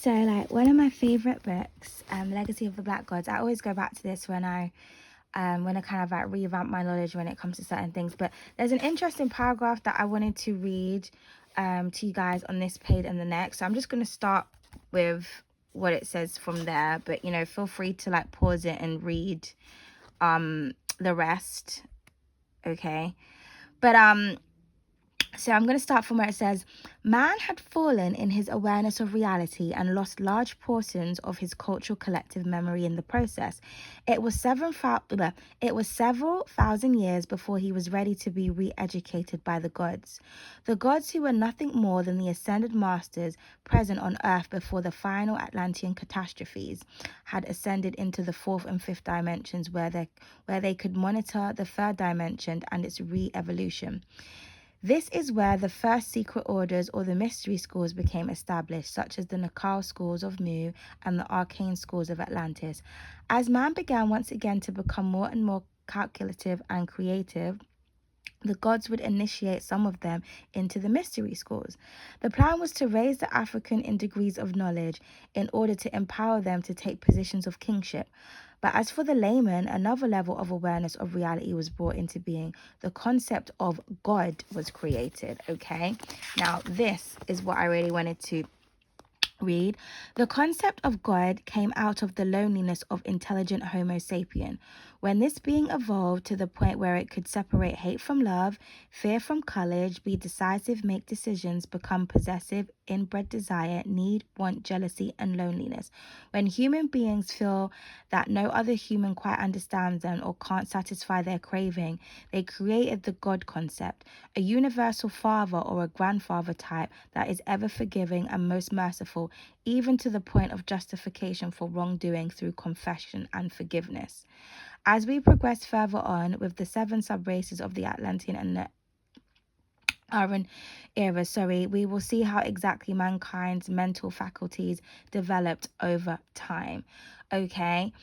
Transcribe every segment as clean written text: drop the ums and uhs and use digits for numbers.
So, like, one of my favorite books, Legacy of the Black Gods. I always go back to this when I kind of like revamp my knowledge when it comes to certain things. But there's an interesting paragraph that I wanted to read to you guys on this page and the next. So I'm just going to start with what it says from there. But, you know, feel free to like pause it and read the rest. Okay. But so I'm going to start from where it says, man had fallen in his awareness of reality and lost large portions of his cultural collective memory in the process. It was several thousand years before he was ready to be re-educated by the gods. The gods, who were nothing more than the ascended masters present on earth before the final Atlantean catastrophes, had ascended into the fourth and fifth dimensions where they could monitor the third dimension and its re-evolution. This is where the first secret orders or the mystery schools became established, such as the Nakal schools of Mu and the arcane schools of Atlantis. As man began once again to become more and more calculative and creative, the gods would initiate some of them into the mystery schools. The plan was to raise the African in degrees of knowledge in order to empower them to take positions of kingship. But as for the layman, another level of awareness of reality was brought into being. The concept of God was created, okay? Now, this is what I really wanted to read. The concept of God came out of the loneliness of intelligent Homo sapien. When this being evolved to the point where it could separate hate from love, fear from courage, be decisive, make decisions, become possessive, inbred desire, need, want, jealousy, and loneliness. When human beings feel that no other human quite understands them or can't satisfy their craving, they created the God concept, a universal father or a grandfather type that is ever forgiving and most merciful, even to the point of justification for wrongdoing through confession and forgiveness. As we progress further on with the 7 sub-races of the Atlantean and the Aran era, we will see how exactly mankind's mental faculties developed over time. Okay.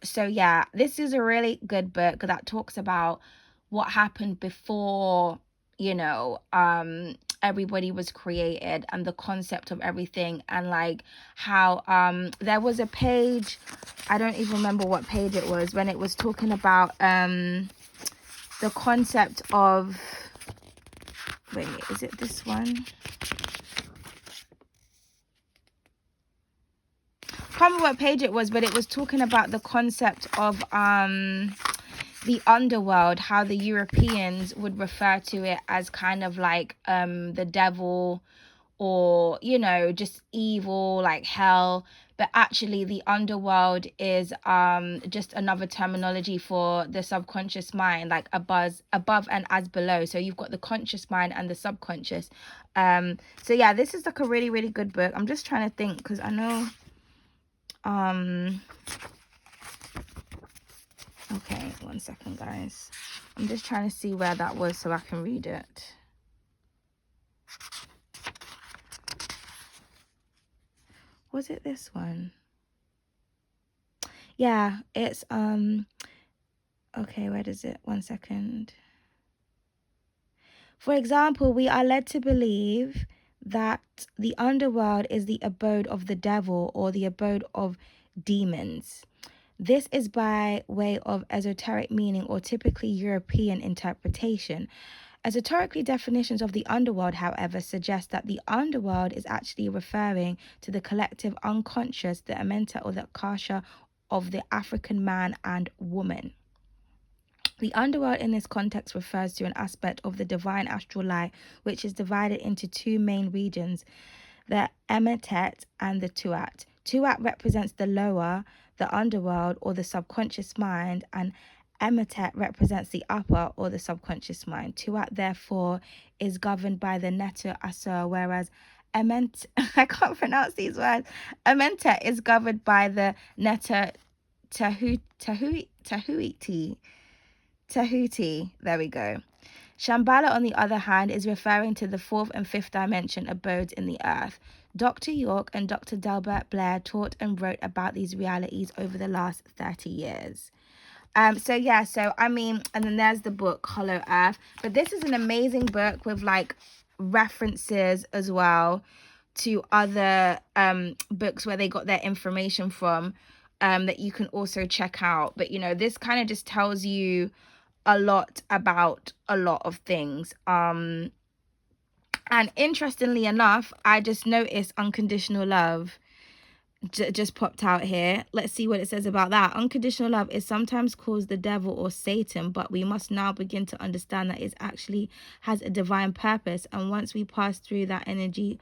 So yeah, this is a really good book that talks about what happened before, you know, everybody was created and the concept of everything, and like how there was a page, I don't even remember what page it was, when it was talking about the concept of, wait, is it this one? I can't remember what page it was, but it was talking about the concept of the underworld, how the Europeans would refer to it as kind of like the devil, or, you know, just evil, like hell. But actually the underworld is just another terminology for the subconscious mind, like above and as below. So you've got the conscious mind and the subconscious. So yeah, this is like a really, really good book. I'm just trying to think, because I know okay, 1 second, guys. I'm just trying to see where that was so I can read it. Was it this one? Yeah, it's okay, where is it? 1 second. For example, we are led to believe that the underworld is the abode of the devil or the abode of demons. This is by way of esoteric meaning or typically European interpretation. Esoterically, definitions of the underworld, however, suggest that the underworld is actually referring to the collective unconscious, the amenta or the akasha of the African man and woman. The underworld in this context refers to an aspect of the divine astral light, which is divided into 2 main regions, the Emetet and the Tuat. Tuat represents the lower, the underworld or the subconscious mind, and Emetet represents the upper or the subconscious mind. Tuat, therefore, is governed by the Neter Asur, whereas I can't pronounce these words. Ementet is governed by the Neter Tahuti. There we go. Shambhala, on the other hand, is referring to the 4th and 5th dimension abodes in the earth. Dr. York and Dr. Delbert Blair taught and wrote about these realities over the last 30 years. So I mean, and then there's the book Hollow Earth. But this is an amazing book with like references as well to other books where they got their information from, that you can also check out. But you know, this kind of just tells you a lot about a lot of things. And interestingly enough, I just noticed unconditional love just popped out here. Let's see what it says about that. Unconditional love is sometimes called the devil or Satan, but we must now begin to understand that it actually has a divine purpose. And once we pass through that energy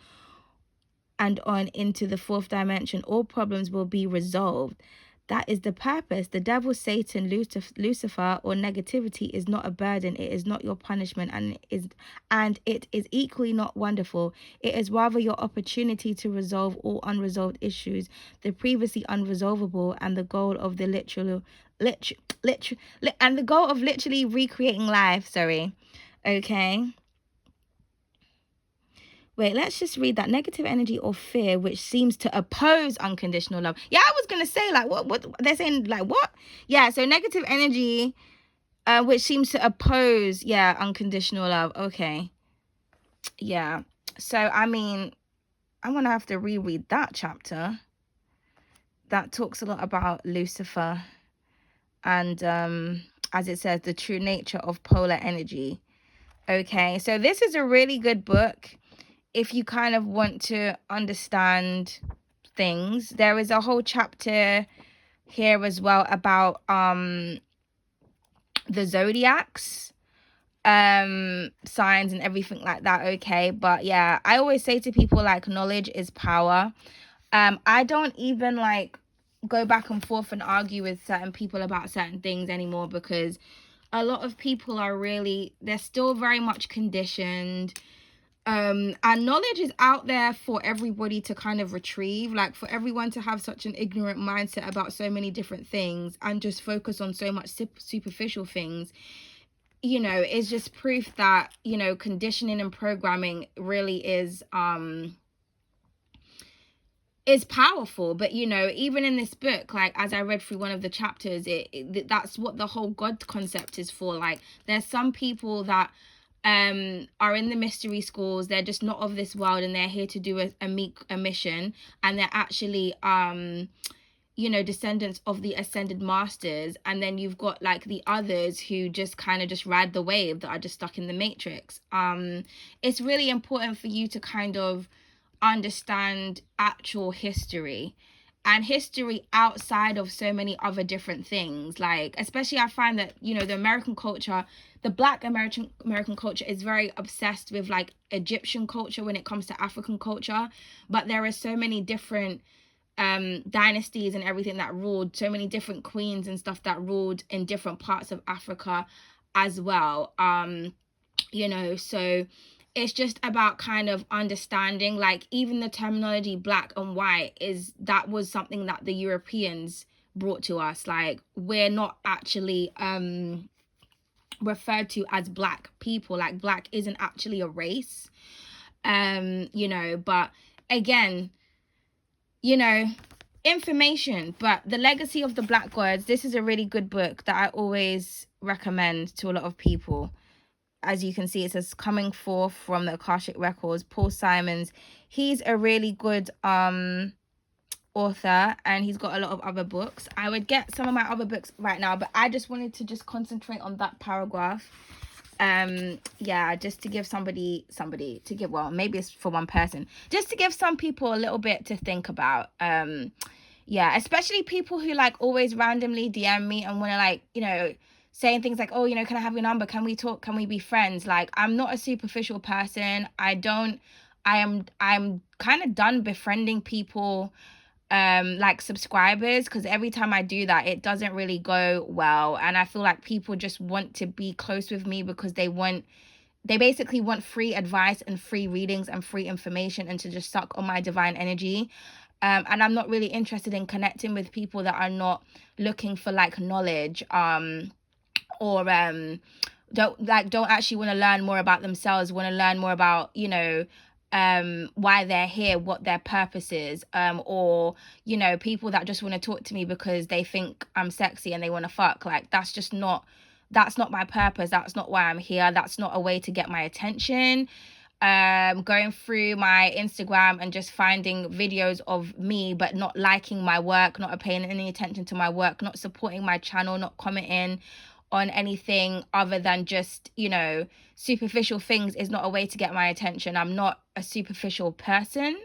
and on into the fourth dimension, all problems will be resolved. That is the purpose. The devil, Satan, Lucifer, or negativity is not a burden. It is not your punishment, and it is equally not wonderful. It is rather your opportunity to resolve all unresolved issues, the previously unresolvable, and the goal of the literally recreating life. Sorry. Okay. Wait, let's just read that. Negative energy or fear, which seems to oppose unconditional love. Yeah, I was going to say, like, what? They're saying, like, what? Yeah, so negative energy, which seems to oppose, yeah, unconditional love. Okay. Yeah. So, I mean, I'm going to have to reread that chapter. That talks a lot about Lucifer and, as it says, the true nature of polar energy. Okay, so this is a really good book if you kind of want to understand things. There is a whole chapter here as well about the zodiacs, signs and everything like that. Okay, but yeah, I always say to people, like, knowledge is power. I don't even like go back and forth and argue with certain people about certain things anymore, because a lot of people are really, they're still very much conditioned. And knowledge is out there for everybody to kind of retrieve, like for everyone to have such an ignorant mindset about so many different things and just focus on so much superficial things, you know, is just proof that, you know, conditioning and programming really is powerful. But you know, even in this book, like, as I read through one of the chapters, that's what the whole God concept is for. Like, there's some people that are in the mystery schools, they're just not of this world, and they're here to do a mission, and they're actually you know, descendants of the ascended masters. And then you've got like the others who just kind of just ride the wave, that are just stuck in the matrix. It's really important for you to kind of understand actual history, and history outside of so many other different things. Like, especially I find that, you know, the American culture, the Black American culture is very obsessed with like Egyptian culture when it comes to African culture, but there are so many different dynasties and everything that ruled, so many different queens and stuff that ruled in different parts of Africa as well. You know, so it's just about kind of understanding, like, even the terminology black and white, that was something that the Europeans brought to us. Like, we're not actually referred to as black people. Like, black isn't actually a race. You know, but again, you know, information. But The Legacy of the Black Gods, this is a really good book that I always recommend to a lot of people. As you can see, it says coming forth from the Akashic Records, Paul Simons. He's a really good author, and he's got a lot of other books. I would get some of my other books right now, but I just wanted to just concentrate on that paragraph. Yeah, just to give somebody to give, well, maybe it's for one person, just to give some people a little bit to think about. Yeah, especially people who like always randomly DM me and want to, like, you know, saying things like, oh, you know, can I have your number? Can we talk? Can we be friends? Like, I'm not a superficial person. I'm kind of done befriending people, like subscribers, because every time I do that, it doesn't really go well. And I feel like people just want to be close with me because they basically want free advice and free readings and free information, and to just suck on my divine energy. And I'm not really interested in connecting with people that are not looking for like knowledge, or don't actually want to learn more about themselves, want to learn more about, you know, why they're here, what their purpose is, or, you know, people that just want to talk to me because they think I'm sexy and they want to fuck. Like, that's not my purpose. That's not why I'm here. That's not a way to get my attention. going through my Instagram and just finding videos of me but not liking my work, not paying any attention to my work, not supporting my channel, not commenting on anything other than just, you know, superficial things is not a way to get my attention. I'm not a superficial person.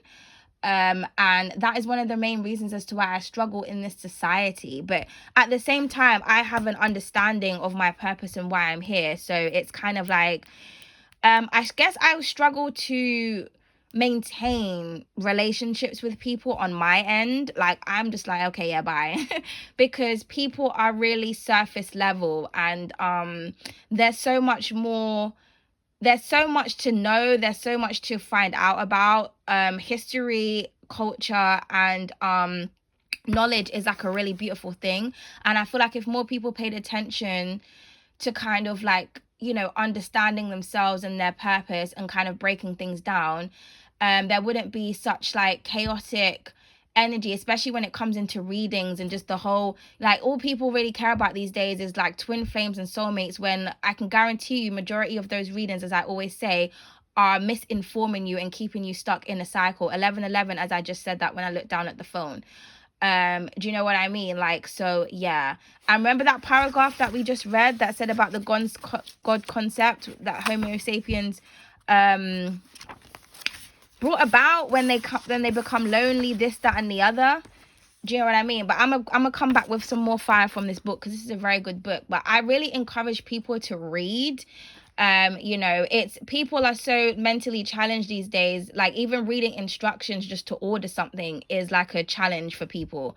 And that is one of the main reasons as to why I struggle in this society. But at the same time, I have an understanding of my purpose and why I'm here. So it's kind of like, I guess I struggle to maintain relationships with people on my end. Like, I'm just like, okay, yeah, bye. Because people are really surface level, and there's so much more, there's so much to know, there's so much to find out about. History, culture, and knowledge is like a really beautiful thing. And I feel like if more people paid attention to kind of like, you know, understanding themselves and their purpose and kind of breaking things down, there wouldn't be such like chaotic energy, especially when it comes into readings and just the whole, like, all people really care about these days is like twin flames and soulmates, when I can guarantee you majority of those readings, as I always say, are misinforming you and keeping you stuck in a cycle. 1111, as I just said that when I looked down at the phone. Do you know what I mean? Like, so yeah. I remember that paragraph that we just read that said about the God concept that Homo sapiens brought about when they become lonely, this, that, and the other. Do you know what I mean? But I'm gonna come back with some more fire from this book, because this is a very good book. But I really encourage people to read. You know, it's, people are so mentally challenged these days. Like, even reading instructions just to order something is like a challenge for people.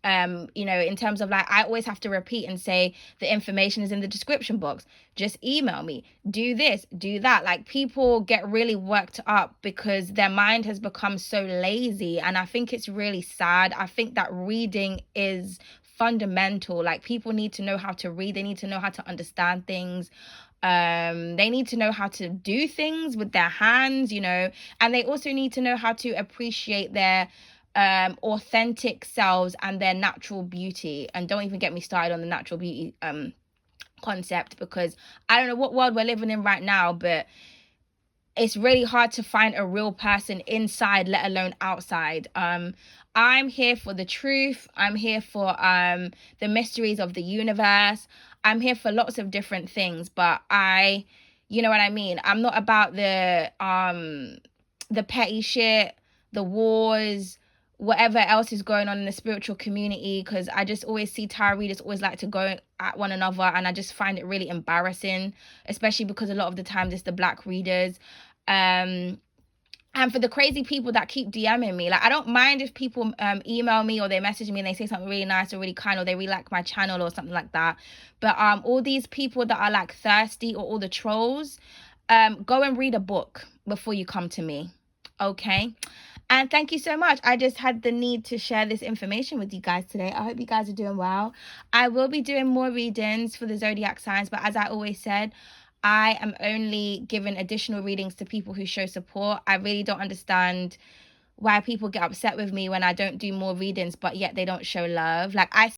You know, in terms of like, I always have to repeat and say the information is in the description box, just email me, do this, do that. Like, people get really worked up because their mind has become so lazy, and I think it's really sad. I think that reading is fundamental. Like, people need to know how to read, they need to know how to understand things. They need to know how to do things with their hands, you know, and they also need to know how to appreciate their authentic selves and their natural beauty. And don't even get me started on the natural beauty concept, because I don't know what world we're living in right now, but it's really hard to find a real person inside, let alone outside. I'm here for the truth. I'm here for the mysteries of the universe. I'm here for lots of different things, but you know what I mean? I'm not about the petty shit, the wars, whatever else is going on in the spiritual community, because I just always see tarot readers always like to go at one another, and I just find it really embarrassing, especially because a lot of the times it's the black readers. And for the crazy people that keep DMing me, like, I don't mind if people email me or they message me and they say something really nice or really kind, or they really like my channel or something like that. But all these people that are like thirsty, or all the trolls, go and read a book before you come to me. Okay? And thank you so much. I just had the need to share this information with you guys today. I hope you guys are doing well. I will be doing more readings for the zodiac signs, but as I always said, I am only giving additional readings to people who show support. I really don't understand why people get upset with me when I don't do more readings, but yet they don't show love. Like, I